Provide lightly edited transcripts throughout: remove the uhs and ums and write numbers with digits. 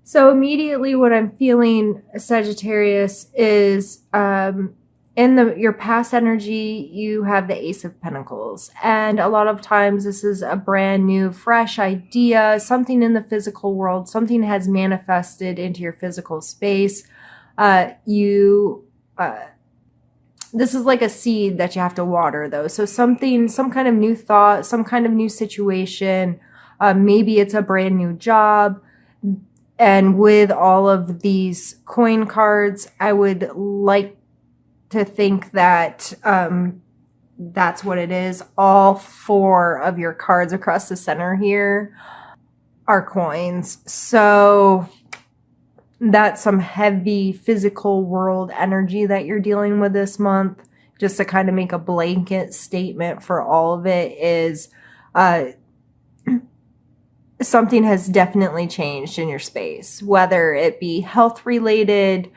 So immediately what I'm feeling, Sagittarius, is in your past energy, you have the Ace of Pentacles. And a lot of times this is a brand new, fresh idea, something in the physical world, something has manifested into your physical space. This is like a seed that you have to water though. So some kind of new thought, some kind of new situation. Maybe it's a brand new job. And with all of these coin cards, I would like to think that that's what it is. All four of your cards across the center here are coins. So that's some heavy physical world energy that you're dealing with this month. Just to kind of make a blanket statement for all of it is something has definitely changed in your space, whether it be health related,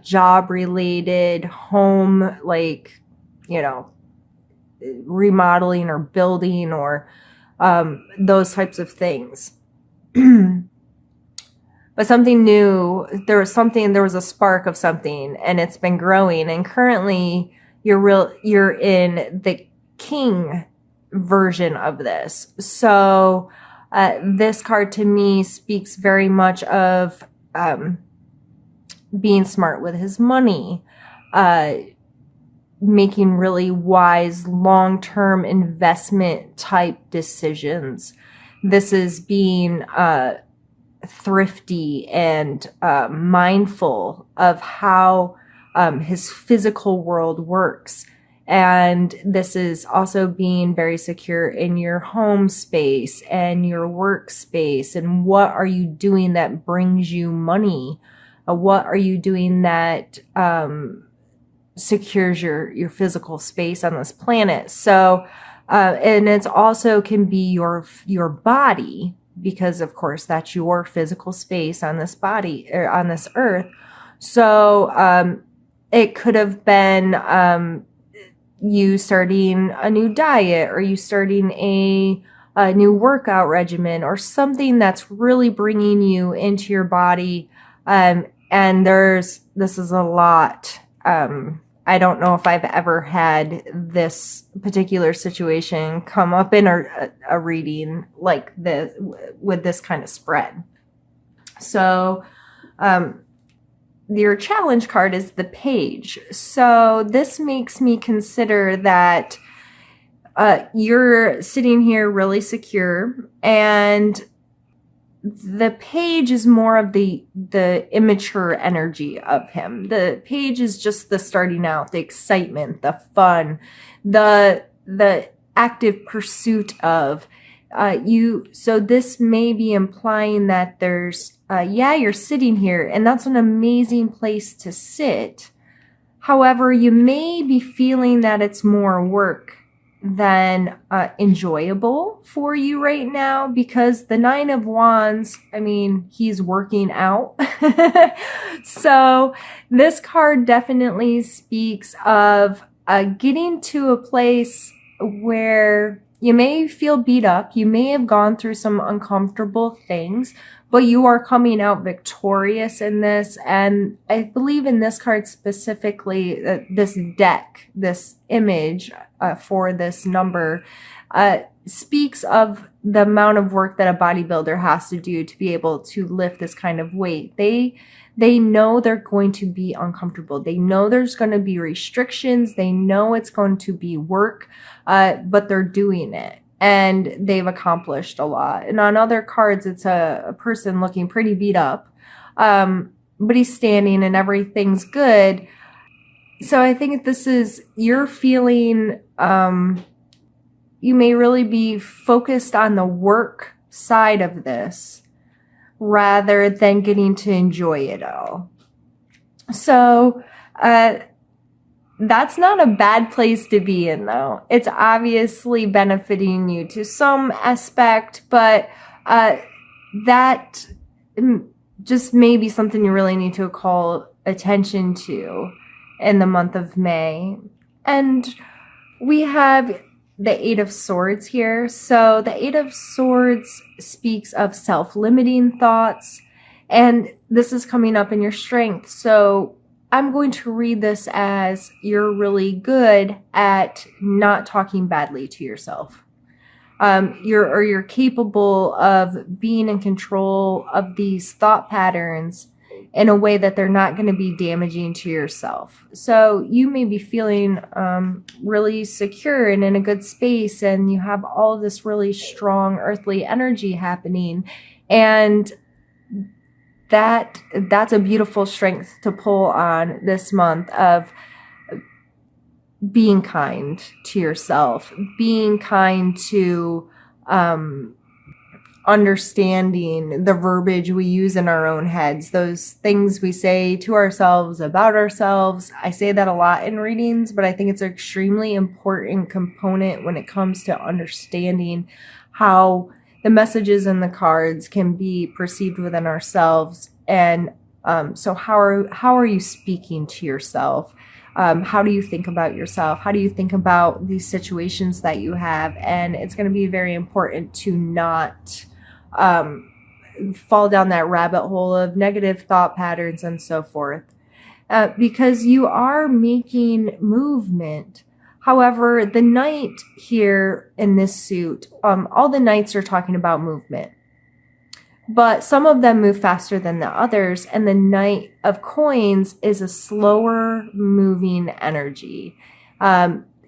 job related, home, like, remodeling or building or those types of things. But something new, there was a spark of something and it's been growing, and currently you're in the king version of this. So this card to me speaks very much of being smart with his money, making really wise long-term investment type decisions. This is being thrifty and mindful of how his physical world works. And this is also being very secure in your home space and your workspace. And what are you doing that brings you money? What are you doing that secures your physical space on this planet? So, and it's also can be your body, because of course that's your physical space on this body or on this earth. So it could have been you starting a new diet, or you starting a new workout regimen, or something that's really bringing you into your body. And this is a lot. I don't know if I've ever had this particular situation come up in a reading like this with this kind of spread. So, your challenge card is the Page. So this makes me consider that you're sitting here really secure, and the Page is more of the immature energy of him. The Page is just the starting out, the excitement, the fun, the active pursuit of you. So this may be implying that there's you're sitting here, and that's an amazing place to sit. However, you may be feeling that it's more work than enjoyable for you right now, because the Nine of Wands, I mean, he's working out. So this card definitely speaks of getting to a place where you may feel beat up. You may have gone through some uncomfortable things, but you are coming out victorious in this. And I believe in this card specifically, this deck, this image for this number, speaks of the amount of work that a bodybuilder has to do to be able to lift this kind of weight. They know they're going to be uncomfortable. They know there's going to be restrictions. They know it's going to be work, but they're doing it. And they've accomplished a lot. And on other cards, it's a person looking pretty beat up, but he's standing and everything's good. So I think this is, you're feeling, you may really be focused on the work side of this rather than getting to enjoy it all. So, that's not a bad place to be in, though. It's obviously benefiting you to some aspect, but that just may be something you really need to call attention to in the month of May. And we have the Eight of Swords here. So the Eight of Swords speaks of self-limiting thoughts. And this is coming up in your strength. So I'm going to read this as you're really good at not talking badly to yourself. You're capable of being in control of these thought patterns in a way that they're not going to be damaging to yourself. So you may be feeling really secure and in a good space, and you have all this really strong earthly energy happening, and that's a beautiful strength to pull on this month of being kind to yourself, being kind to understanding the verbiage we use in our own heads, those things we say to ourselves about ourselves. I say that a lot in readings, but I think it's an extremely important component when it comes to understanding how the messages in the cards can be perceived within ourselves. And so how are you speaking to yourself? How do you think about yourself? How do you think about these situations that you have? And it's going to be very important to not fall down that rabbit hole of negative thought patterns and so forth, because you are making movement. However, the knight here in this suit, all the knights are talking about movement, but some of them move faster than the others, and the Knight of Coins is a slower moving energy.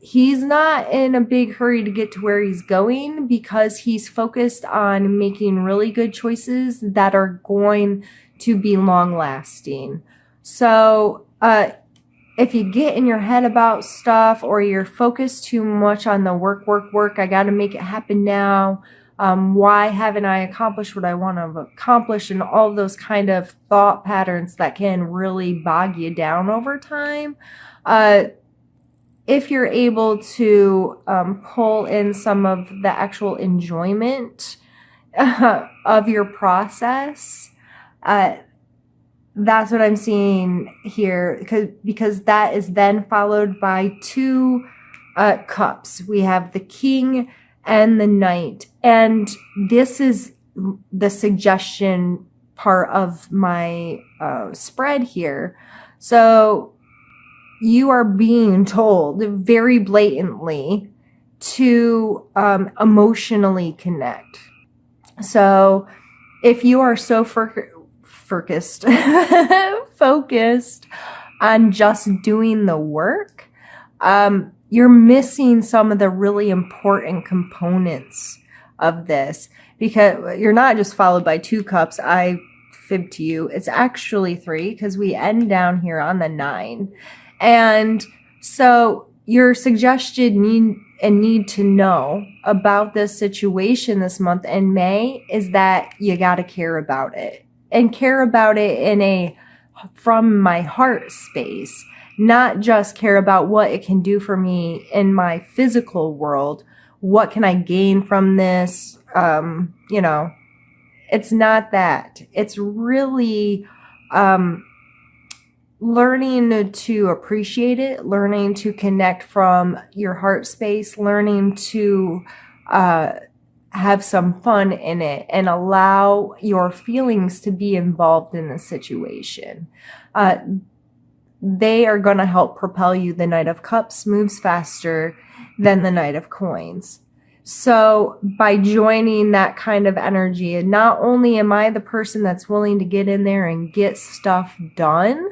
He's not in a big hurry to get to where he's going because he's focused on making really good choices that are going to be long lasting. So if you get in your head about stuff, or you're focused too much on the work, I got to make it happen now. Why haven't I accomplished what I want to accomplish? And all those kind of thought patterns that can really bog you down over time. If you're able to pull in some of the actual enjoyment of your process, that's what I'm seeing here, because that is then followed by two cups. We have the King and the Knight, and this is the suggestion part of my spread here. So you are being told very blatantly to emotionally connect. So if you are so focused on just doing the work, you're missing some of the really important components of this, because you're not just followed by two cups. I fib to you. It's actually three, because we end down here on the 9. And so your suggested need to know about this situation this month in May is that you got to care about it, and care about it in a from my heart space, not just care about what it can do for me in my physical world. What can I gain from this? It's not that. It's really learning to appreciate it, learning to connect from your heart space, learning to have some fun in it, and allow your feelings to be involved in the situation. They are going to help propel you. The Knight of Cups moves faster than the Knight of Coins. So by joining that kind of energy, and not only am I the person that's willing to get in there and get stuff done,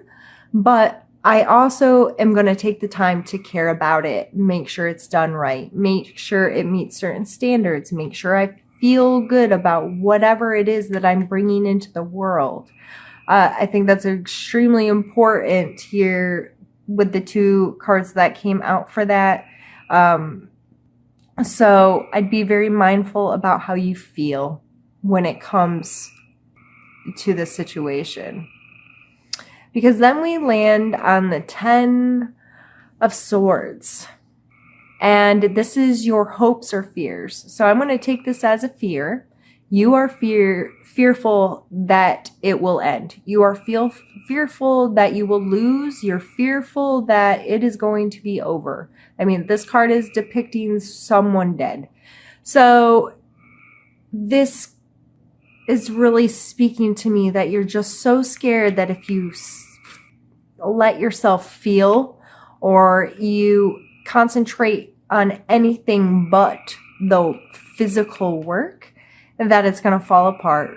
but I also am going to take the time to care about it, make sure it's done right, make sure it meets certain standards, make sure I feel good about whatever it is that I'm bringing into the world. I think that's extremely important here with the two cards that came out for that. So I'd be very mindful about how you feel when it comes to the situation. Because then we land on the 10 of Swords. And this is your hopes or fears. So I'm going to take this as a fear. You are fearful that it will end. You are fearful that you will lose. You're fearful that it is going to be over. I mean, this card is depicting someone dead. So this is really speaking to me that you're just so scared that if you let yourself feel or you concentrate on anything but the physical work, that it's going to fall apart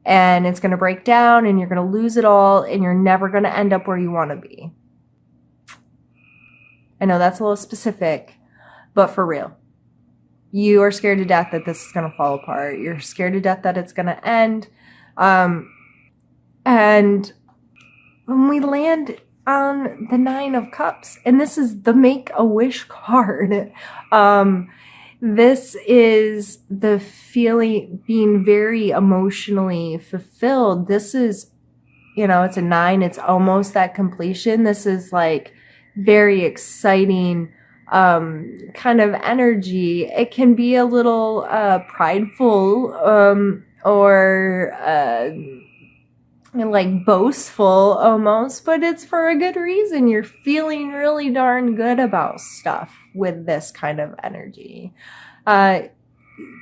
and it's going to break down and you're going to lose it all and you're never going to end up where you want to be. I know that's a little specific, but for real. You are scared to death that this is going to fall apart. You're scared to death that it's going to end. And when we land on the 9 of Cups, and this is the Make-A-Wish card, this is the feeling, being very emotionally fulfilled. This is, it's a 9. It's almost that completion. This is like very exciting kind of energy. It can be a little prideful or like boastful almost, but it's for a good reason. You're feeling really darn good about stuff with this kind of energy.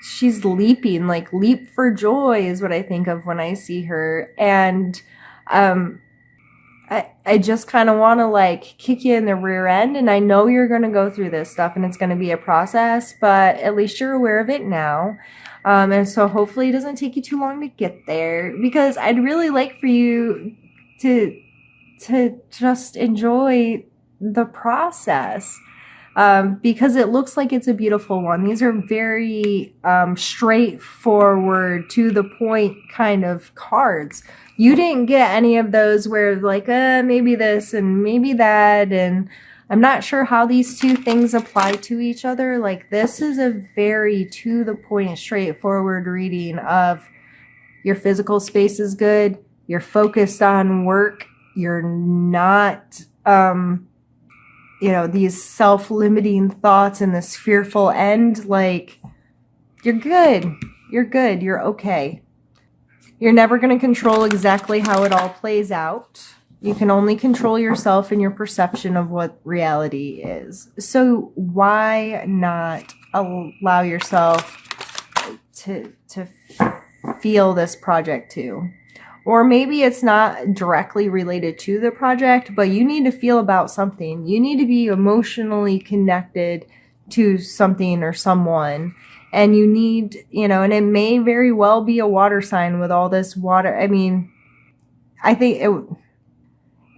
She's leaping, like leap for joy is what I think of when I see her. And I just kind of want to like kick you in the rear end, and I know you're going to go through this stuff and it's going to be a process, but at least you're aware of it now. And so hopefully it doesn't take you too long to get there, because I'd really like for you to just enjoy the process. Because it looks like it's a beautiful one. These are very straightforward, to the point kind of cards. You didn't get any of those where like, maybe this and maybe that, and I'm not sure how these two things apply to each other. Like, this is a very to the point, straightforward reading of your physical space is good, you're focused on work, you're not these self-limiting thoughts and this fearful end. Like, you're good. You're okay. You're never going to control exactly how it all plays out. You can only control yourself and your perception of what reality is. So why not allow yourself to feel this project too? Or maybe it's not directly related to the project, but you need to feel about something. You need to be emotionally connected to something or someone. And you need, and it may very well be a water sign with all this water. I mean, I think it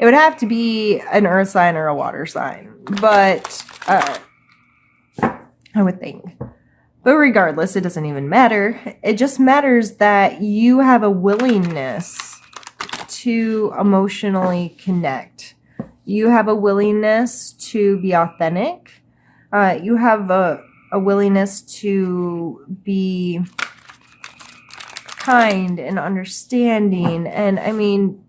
would have to be an earth sign or a water sign. But I would think. But regardless, it doesn't even matter. It just matters that you have a willingness to emotionally connect. You have a willingness to be authentic. You have a willingness to be kind and understanding. And I mean,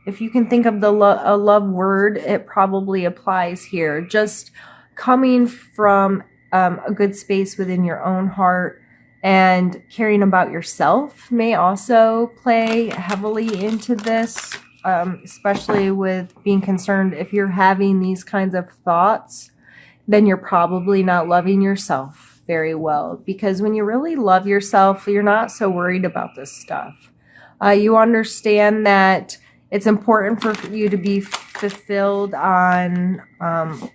if you can think of a love word, it probably applies here. Just coming from a good space within your own heart and caring about yourself may also play heavily into this, especially with being concerned if you're having these kinds of thoughts, then you're probably not loving yourself very well. Because when you really love yourself, you're not so worried about this stuff. You understand that it's important for you to be fulfilled on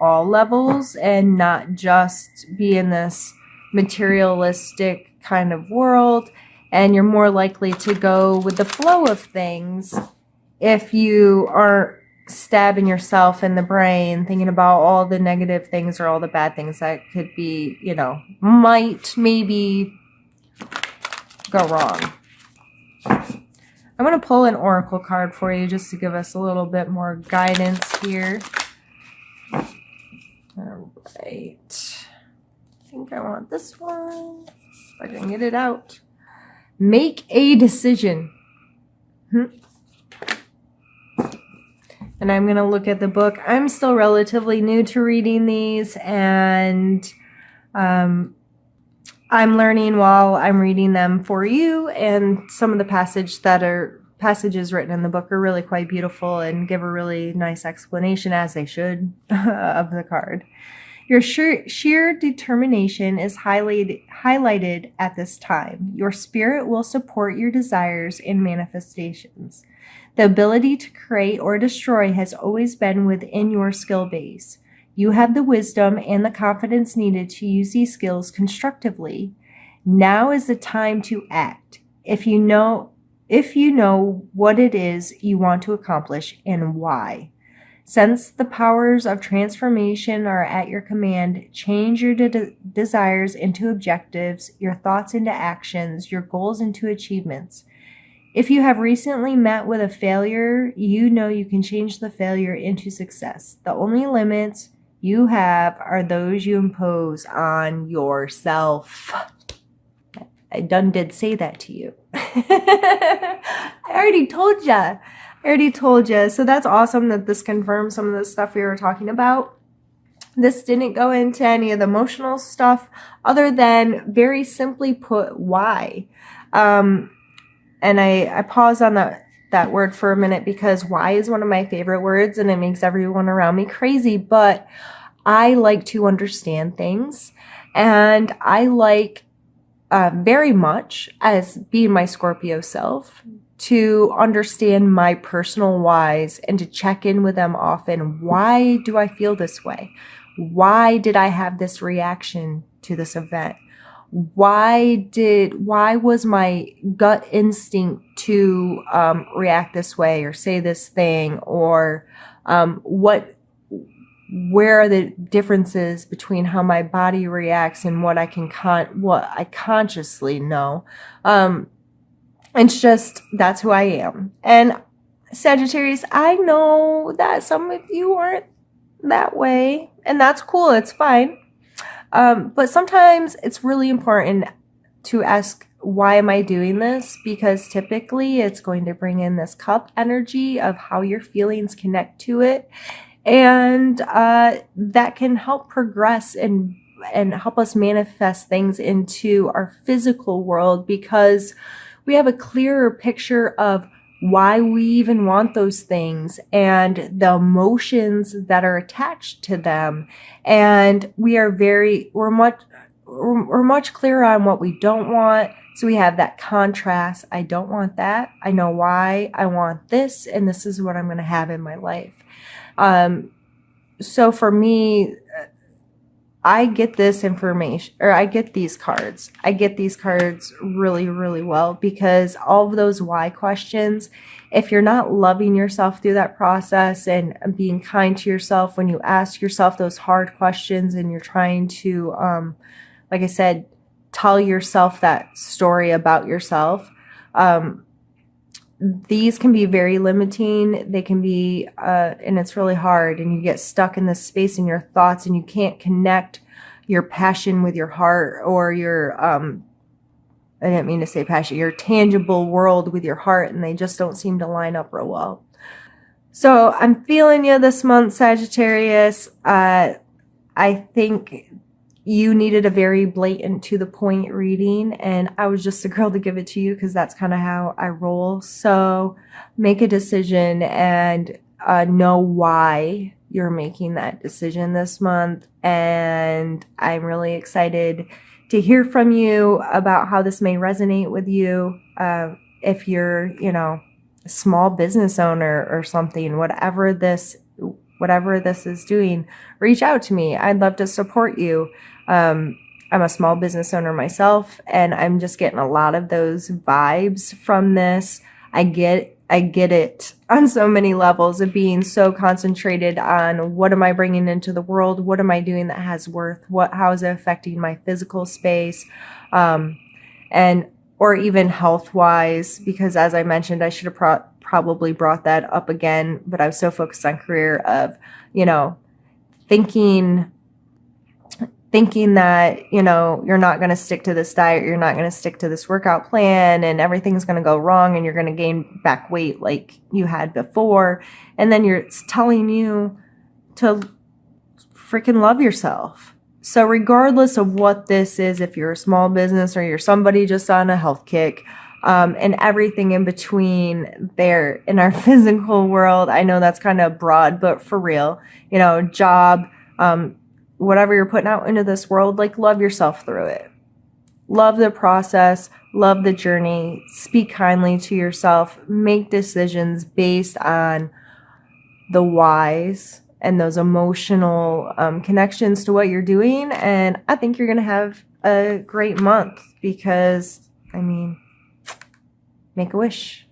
all levels and not just be in this materialistic kind of world. And you're more likely to go with the flow of things if you aren't stabbing yourself in the brain thinking about all the negative things or all the bad things that could be, might maybe go wrong. I'm going to pull an oracle card for you just to give us a little bit more guidance here. All right. I think I want this one. If I can get it out. Make a decision. And I'm going to look at the book. I'm still relatively new to reading these, and I'm learning while I'm reading them for you. And some of the passages written in the book are really quite beautiful and give a really nice explanation, as they should, of the card. Your sheer determination is highlighted at this time. Your spirit will support your desires and manifestations. The ability to create or destroy has always been within your skill base. You have the wisdom and the confidence needed to use these skills constructively. Now is the time to act. If you know what it is you want to accomplish and why. Since the powers of transformation are at your command, change your desires into objectives, your thoughts into actions, your goals into achievements. If you have recently met with a failure, you know you can change the failure into success. The only limits you have are those you impose on yourself. I done did say that to you. I already told you. So that's awesome that this confirms some of the stuff we were talking about. This didn't go into any of the emotional stuff other than very simply put, why. And I pause on that word for a minute because why is one of my favorite words and it makes everyone around me crazy. But I like to understand things, and I like very much, as being my Scorpio self, to understand my personal whys and to check in with them often. Why do I feel this way? Why did I have this reaction to this event? Why was my gut instinct to react this way or say this thing? Or where are the differences between how my body reacts and what I consciously know? It's just, that's who I am. And Sagittarius, I know that some of you aren't that way, and that's cool. It's fine. But sometimes it's really important to ask, why am I doing this? Because typically it's going to bring in this cup energy of how your feelings connect to it. And that can help progress and help us manifest things into our physical world, because we have a clearer picture of why we even want those things and the emotions that are attached to them. And we're much clearer on what we don't want. So we have that contrast. I don't want that. I know why I want this, and this is what I'm going to have in my life. So for me, I get this information, or I get these cards. I get these cards really, really well, because all of those why questions, if you're not loving yourself through that process and being kind to yourself when you ask yourself those hard questions, and you're trying to, like I said, tell yourself that story about yourself, these can be very limiting. They can be, and it's really hard, and you get stuck in this space in your thoughts, and you can't connect your passion with your heart, or your, I didn't mean to say passion, your tangible world with your heart, and they just don't seem to line up real well. So I'm feeling you this month, Sagittarius. I think you needed a very blatant, to the point reading, and I was just the girl to give it to you because that's kind of how I roll. So make a decision and know why you're making that decision this month. And I'm really excited to hear from you about how this may resonate with you. If you're, a small business owner or something, whatever this is doing, reach out to me. I'd love to support you. I'm a small business owner myself, and I'm just getting a lot of those vibes from this. I get it on so many levels of being so concentrated on what am I bringing into the world? What am I doing that has worth? How is it affecting my physical space? Or even health wise, because as I mentioned, I should have probably brought that up again, but I was so focused on career of, thinking that, you're not going to stick to this diet, you're not going to stick to this workout plan, and everything's going to go wrong, and you're going to gain back weight like you had before. And then it's telling you to freaking love yourself. So regardless of what this is, if you're a small business or you're somebody just on a health kick, and everything in between there in our physical world, I know that's kind of broad, but for real, job, whatever you're putting out into this world, like, love yourself through it. Love the process, love the journey, speak kindly to yourself, make decisions based on the whys and those emotional connections to what you're doing. And I think you're going to have a great month because, I mean, make a wish.